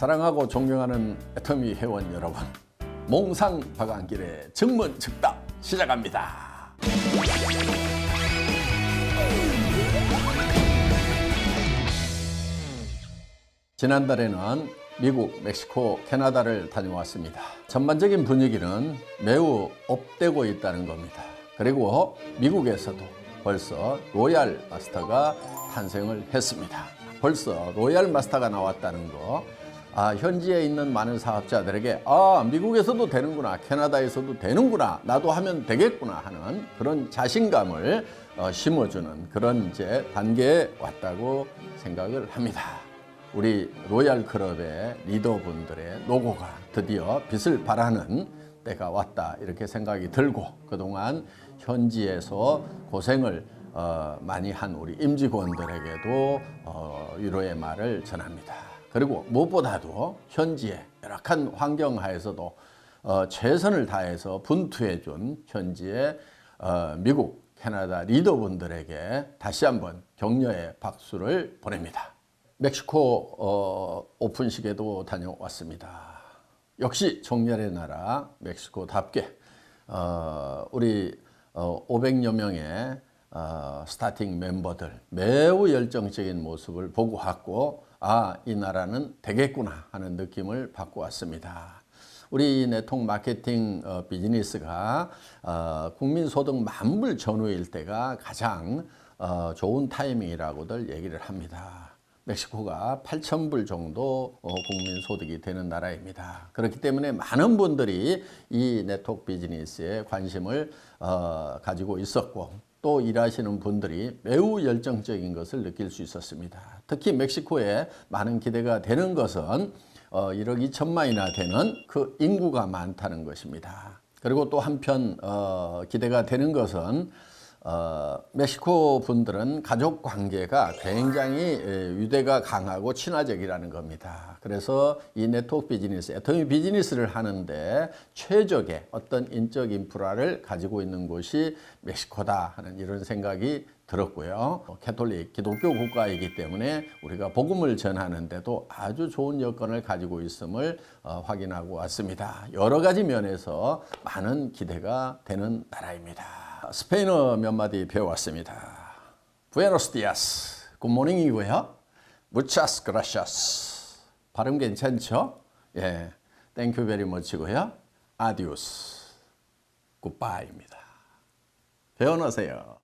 사랑하고 존경하는 애터미 회원 여러분, 몽상 박완길의 증문즉답 시작합니다. 지난달에는 미국, 멕시코, 캐나다를 다녀왔습니다. 전반적인 분위기는 매우 업되고 있다는 겁니다. 그리고 미국에서도 벌써 로얄 마스터가 탄생을 했습니다. 벌써 로얄 마스터가 나왔다는 거, 현지에 있는 많은 사업자들에게 미국에서도 되는구나, 캐나다에서도 되는구나, 나도 하면 되겠구나 하는 그런 자신감을 심어주는 그런 이제 단계에 왔다고 생각을 합니다. 우리 로얄 클럽의 리더분들의 노고가 드디어 빛을 발하는 때가 왔다, 이렇게 생각이 들고, 그동안 현지에서 고생을 많이 한 우리 임직원들에게도 위로의 말을 전합니다. 그리고 무엇보다도 현지의 열악한 환경 하에서도 최선을 다해서 분투해준 현지의 미국, 캐나다 리더분들에게 다시 한번 격려의 박수를 보냅니다. 멕시코 오픈식에도 다녀왔습니다. 역시 정열의 나라 멕시코답게 우리 500여 명의 스타팅 멤버들 매우 열정적인 모습을 보고 왔고, 이 나라는 되겠구나 하는 느낌을 받고 왔습니다. 우리 네트워크 마케팅 비즈니스가 국민소득 만불 전후일 때가 가장 좋은 타이밍이라고들 얘기를 합니다. 멕시코가 8,000불 정도 국민소득이 되는 나라입니다. 그렇기 때문에 많은 분들이 이 네트워크 비즈니스에 관심을 가지고 있었고, 또 일하시는 분들이 매우 열정적인 것을 느낄 수 있었습니다. 특히 멕시코에 많은 기대가 되는 것은 1억 2천만이나 되는 그 인구가 많다는 것입니다. 그리고 또 한편 기대가 되는 것은 멕시코 분들은 가족 관계가 굉장히 유대가 강하고 친화적이라는 겁니다. 그래서 이 네트워크 비즈니스, 애터미 비즈니스를 하는데 최적의 어떤 인적 인프라를 가지고 있는 곳이 멕시코다 하는 이런 생각이 들었고요. 캐톨릭 기독교 국가이기 때문에 우리가 복음을 전하는데도 아주 좋은 여건을 가지고 있음을 확인하고 왔습니다. 여러 가지 면에서 많은 기대가 되는 나라입니다. 스페인어 몇 마디 배워왔습니다. Buenos días, 굿모닝이고요. Muchas gracias. 발음 괜찮죠? 예, Thank you very much고요. Adios, goodbye입니다. 배워놓으세요.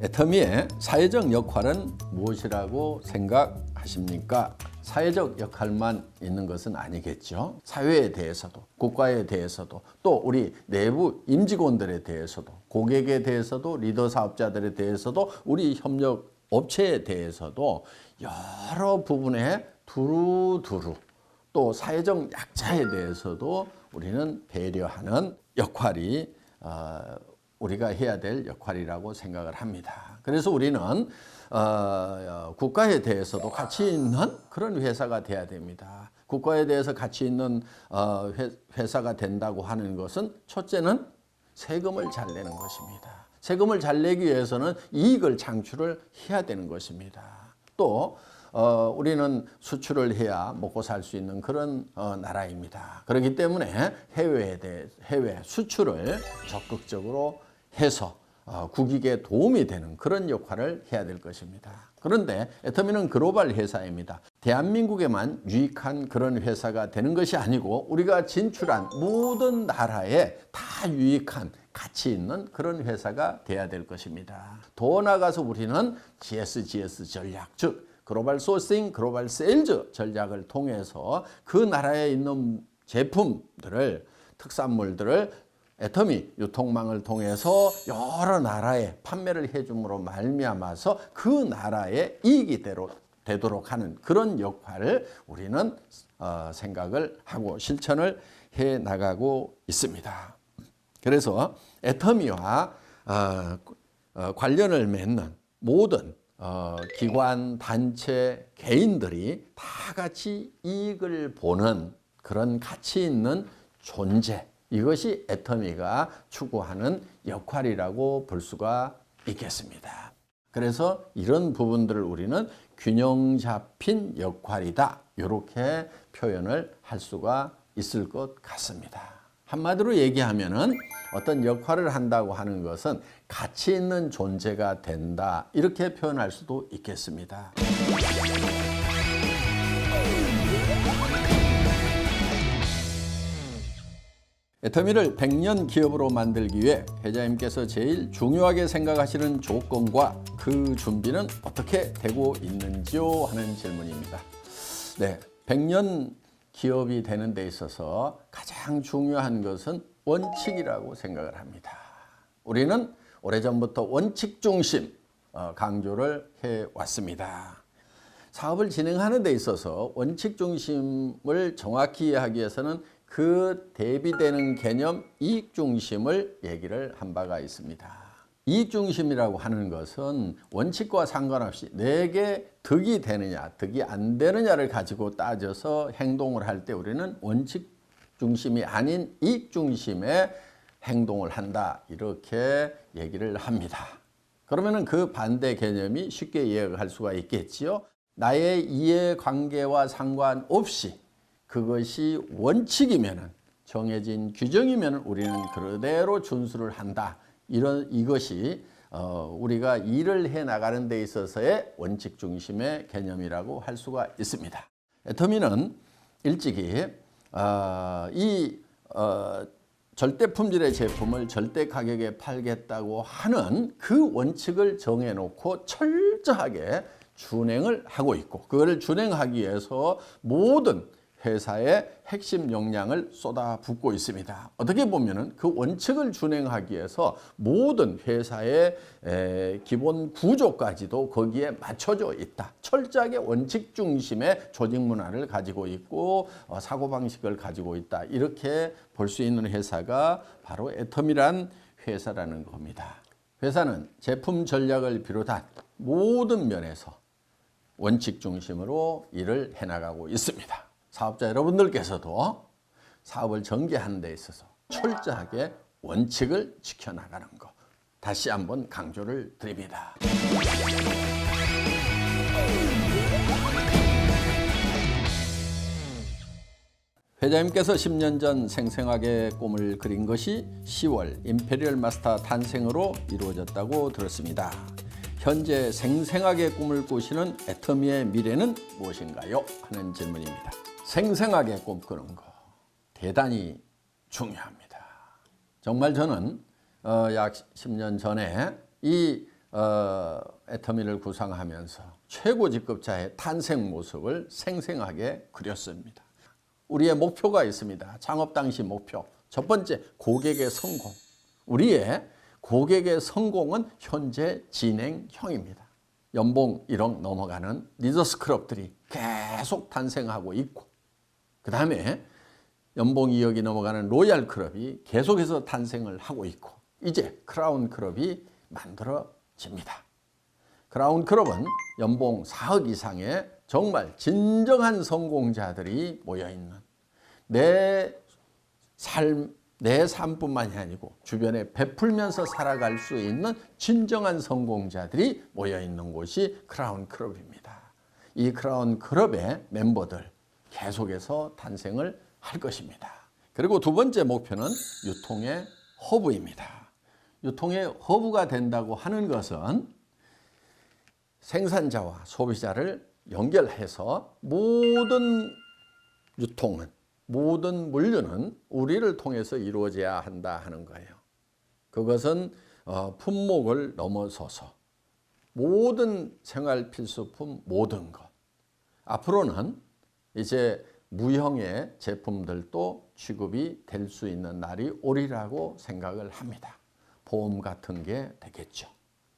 애터미의 사회적 역할은 무엇이라고 생각하십니까? 사회적 역할만 있는 것은 아니겠죠. 사회에 대해서도, 국가에 대해서도, 또 우리 내부 임직원들에 대해서도, 고객에 대해서도, 리더 사업자들에 대해서도, 우리 협력 업체에 대해서도 여러 부분에 두루두루, 또 사회적 약자에 대해서도 우리는 배려하는 역할이 우리가 해야 될 역할이라고 생각을 합니다. 그래서 우리는 국가에 대해서도 가치 있는 그런 회사가 돼야 됩니다. 국가에 대해서 가치 있는 회사가 된다고 하는 것은 첫째는 세금을 잘 내는 것입니다. 세금을 잘 내기 위해서는 이익을 창출을 해야 되는 것입니다. 또 우리는 수출을 해야 먹고 살 수 있는 그런 나라입니다. 그렇기 때문에 해외 수출을 적극적으로 해서 국익에 도움이 되는 그런 역할을 해야 될 것입니다. 그런데 애터미는 글로벌 회사입니다. 대한민국에만 유익한 그런 회사가 되는 것이 아니고 우리가 진출한 모든 나라에 다 유익한 가치 있는 그런 회사가 돼야 될 것입니다. 더 나아가서 우리는 GSGS 전략, 즉 글로벌 소싱, 글로벌 세일즈 전략을 통해서 그 나라에 있는 제품들을, 특산물들을 애터미 유통망을 통해서 여러 나라에 판매를 해줌으로 말미암아서 그 나라의 이익이 되도록 하는 그런 역할을 우리는 생각을 하고 실천을 해 나가고 있습니다. 그래서 애터미와 관련을 맺는 모든 기관, 단체, 개인들이 다 같이 이익을 보는 그런 가치 있는 존재, 이것이 애터미가 추구하는 역할이라고 볼 수가 있겠습니다. 그래서 이런 부분들을 우리는 균형 잡힌 역할이다, 이렇게 표현을 할 수가 있을 것 같습니다. 한마디로 얘기하면은 어떤 역할을 한다고 하는 것은 가치 있는 존재가 된다, 이렇게 표현할 수도 있겠습니다. 애터미를 100년 기업으로 만들기 위해 회장님께서 제일 중요하게 생각하시는 조건과 그 준비는 어떻게 되고 있는지요? 하는 질문입니다. 네, 100년 기업이 되는 데 있어서 가장 중요한 것은 원칙이라고 생각을 합니다. 우리는 오래전부터 원칙 중심 강조를 해왔습니다. 사업을 진행하는 데 있어서 원칙 중심을 정확히 이해하기 위해서는 그 대비되는 개념 이익 중심을 얘기를 한 바가 있습니다. 이익 중심이라고 하는 것은 원칙과 상관없이 내게 득이 되느냐, 득이 안 되느냐를 가지고 따져서 행동을 할 때 우리는 원칙 중심이 아닌 이익 중심의 행동을 한다, 이렇게 얘기를 합니다. 그러면은 그 반대 개념이 쉽게 이해할 수가 있겠지요. 나의 이해관계와 상관없이 그것이 원칙이면은, 정해진 규정이면은 우리는 그대로 준수를 한다. 이것이 우리가 일을 해 나가는 데 있어서의 원칙 중심의 개념이라고 할 수가 있습니다. 애터미는 일찍이 절대 품질의 제품을 절대 가격에 팔겠다고 하는 그 원칙을 정해놓고 철저하게 준행을 하고 있고, 그거를 준행하기 위해서 모든 회사의 핵심 역량을 쏟아붓고 있습니다. 어떻게 보면은 그 원칙을 준행하기 위해서 모든 회사의 기본 구조까지도 거기에 맞춰져 있다. 철저하게 원칙 중심의 조직 문화를 가지고 있고 사고방식을 가지고 있다. 이렇게 볼 수 있는 회사가 바로 애터미란 회사라는 겁니다. 회사는 제품 전략을 비롯한 모든 면에서 원칙 중심으로 일을 해나가고 있습니다. 사업자 여러분들께서도 사업을 전개하는 데 있어서 철저하게 원칙을 지켜나가는 것, 다시 한번 강조를 드립니다. 회장님께서 10년 전 생생하게 꿈을 그린 것이 10월 임페리얼 마스터 탄생으로 이루어졌다고 들었습니다. 현재 생생하게 꿈을 꾸시는 애터미의 미래는 무엇인가요? 하는 질문입니다. 생생하게 꿈꾸는 거 대단히 중요합니다. 정말 저는 약 10년 전에 이 애터미를 구상하면서 최고 직급자의 탄생 모습을 생생하게 그렸습니다. 우리의 목표가 있습니다. 창업 당시 목표. 첫 번째, 고객의 성공. 우리의 고객의 성공은 현재 진행형입니다. 연봉 1억 넘어가는 리더스 클럽들이 계속 탄생하고 있고, 그 다음에 연봉 2억이 넘어가는 로얄 클럽이 계속해서 탄생을 하고 있고, 이제 크라운 클럽이 만들어집니다. 크라운 클럽은 연봉 4억 이상의 정말 진정한 성공자들이 모여있는, 내 삶뿐만이 아니고 주변에 베풀면서 살아갈 수 있는 진정한 성공자들이 모여있는 곳이 크라운 클럽입니다. 이 크라운 클럽의 멤버들 계속해서 탄생을 할 것입니다. 그리고 두 번째 목표는 유통의 허브입니다. 유통의 허브가 된다고 하는 것은 생산자와 소비자를 연결해서 모든 유통은, 모든 물류는 우리를 통해서 이루어져야 한다 하는 거예요. 그것은 품목을 넘어서서 모든 생활 필수품, 모든 것. 앞으로는 이제 무형의 제품들도 취급이 될 수 있는 날이 오리라고 생각을 합니다. 보험 같은 게 되겠죠.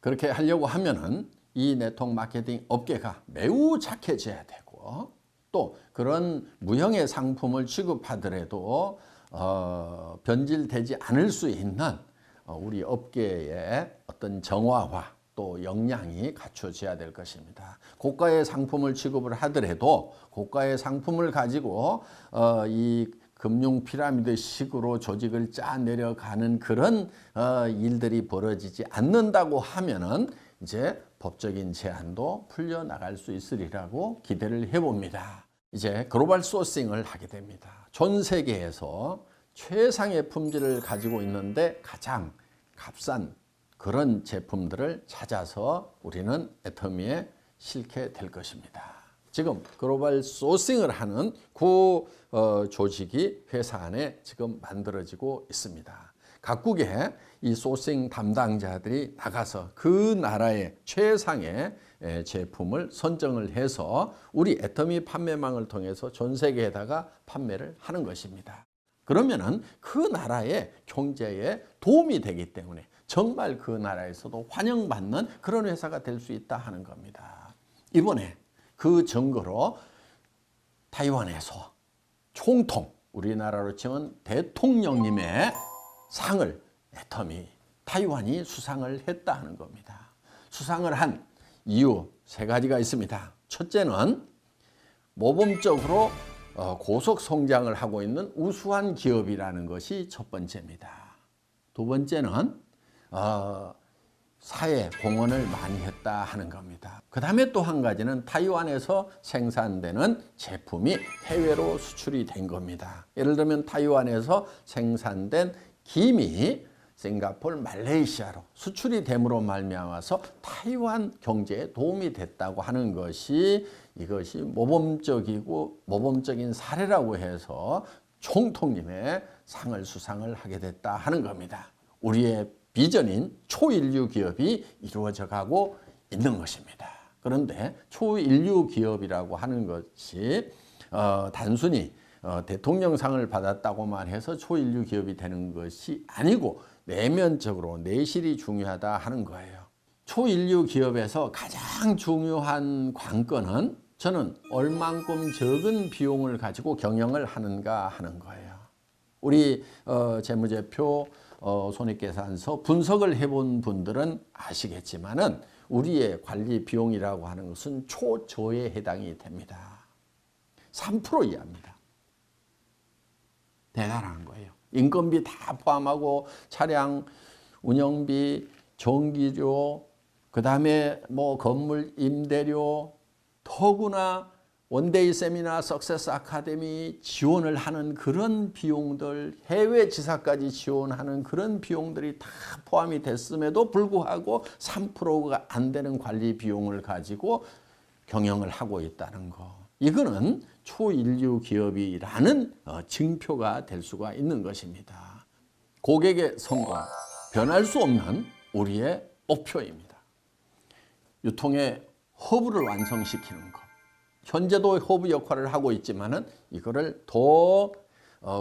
그렇게 하려고 하면은 이 네트워크 마케팅 업계가 매우 착해져야 되고, 또 그런 무형의 상품을 취급하더라도 변질되지 않을 수 있는 우리 업계의 어떤 정화와 또 역량이 갖춰져야 될 것입니다. 고가의 상품을 취급을 하더라도 고가의 상품을 가지고 이 금융 피라미드 식으로 조직을 짜 내려가는 그런 일들이 벌어지지 않는다고 하면은 이제 법적인 제한도 풀려나갈 수 있으리라고 기대를 해봅니다. 이제 글로벌 소싱을 하게 됩니다. 전 세계에서 최상의 품질을 가지고 있는데 가장 값싼 그런 제품들을 찾아서 우리는 애터미에 싣게 될 것입니다. 지금 글로벌 소싱을 하는 조직이 회사 안에 지금 만들어지고 있습니다. 각국의 이 소싱 담당자들이 나가서 그 나라의 최상의 제품을 선정을 해서 우리 애터미 판매망을 통해서 전 세계에다가 판매를 하는 것입니다. 그러면은 그 나라의 경제에 도움이 되기 때문에 정말 그 나라에서도 환영받는 그런 회사가 될 수 있다 하는 겁니다. 이번에 그 증거로 타이완에서 총통, 우리나라로 치면 대통령님의 상을 애터미 타이완이 수상을 했다 하는 겁니다. 수상을 한 이유 3가지가 있습니다. 첫째는 모범적으로 고속 성장을 하고 있는 우수한 기업이라는 것이 첫 번째입니다. 두 번째는 사회 공헌을 많이 했다 하는 겁니다. 그 다음에 또 한 가지는 타이완에서 생산되는 제품이 해외로 수출이 된 겁니다. 예를 들면 타이완에서 생산된 김이 싱가포르, 말레이시아로 수출이 됨으로 말미암아서 타이완 경제에 도움이 됐다고 하는 것이 이것이 모범적인 사례라고 해서 총통님의 상을 수상을 하게 됐다 하는 겁니다. 우리의 비전인 초인류 기업이 이루어져 가고 있는 것입니다. 그런데 초인류 기업이라고 하는 것이 단순히 대통령상을 받았다고만 해서 초인류 기업이 되는 것이 아니고 내면적으로 내실이 중요하다 하는 거예요. 초인류 기업에서 가장 중요한 관건은 저는 얼만큼 적은 비용을 가지고 경영을 하는가 하는 거예요. 우리 재무제표 손익계산서 분석을 해본 분들은 아시겠지만은 우리의 관리 비용이라고 하는 것은 초저에 해당이 됩니다. 3% 이하입니다. 대단한 거예요. 인건비 다 포함하고 차량 운영비, 전기료, 그 다음에 뭐 건물 임대료, 더구나 원데이 세미나, 석세스 아카데미 지원을 하는 그런 비용들, 해외 지사까지 지원하는 그런 비용들이 다 포함이 됐음에도 불구하고 3%가 안 되는 관리 비용을 가지고 경영을 하고 있다는 거. 이거는 초인류 기업이라는 증표가 될 수가 있는 것입니다. 고객의 성공, 변할 수 없는 우리의 목표입니다. 유통의 허브를 완성시키는 것. 현재도 허브 역할을 하고 있지만은 이거를 더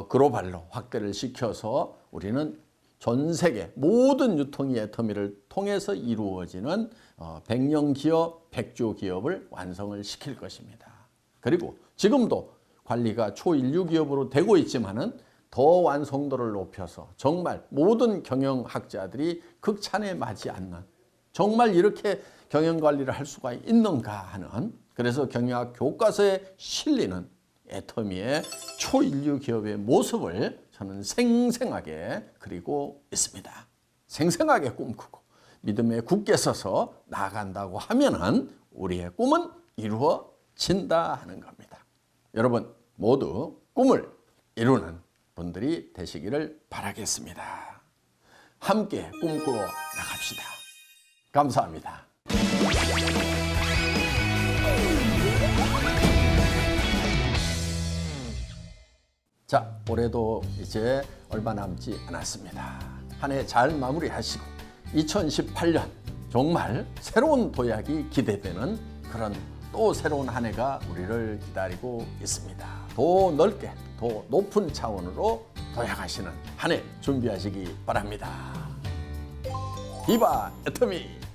글로벌로 확대를 시켜서 우리는 전 세계 모든 유통의 애터미를 통해서 이루어지는 100년 기업, 100조 기업을 완성을 시킬 것입니다. 그리고 지금도 관리가 초인류 기업으로 되고 있지만은 더 완성도를 높여서 정말 모든 경영학자들이 극찬에 맞지 않는 정말 이렇게 경영관리를 할 수가 있는가 하는 그래서 경영학 교과서에 실리는 애터미의 초인류 기업의 모습을 저는 생생하게 그리고 있습니다. 생생하게 꿈꾸고 믿음에 굳게 서서 나아간다고 하면은 우리의 꿈은 이루어진다 하는 겁니다. 여러분 모두 꿈을 이루는 분들이 되시기를 바라겠습니다. 함께 꿈꾸어 나갑시다. 감사합니다. 자, 올해도 이제 얼마 남지 않았습니다. 한 해 잘 마무리하시고 2018년 정말 새로운 도약이 기대되는 그런 또 새로운 한 해가 우리를 기다리고 있습니다. 더 넓게, 더 높은 차원으로 도약하시는 한 해 준비하시기 바랍니다. 비바 애터미!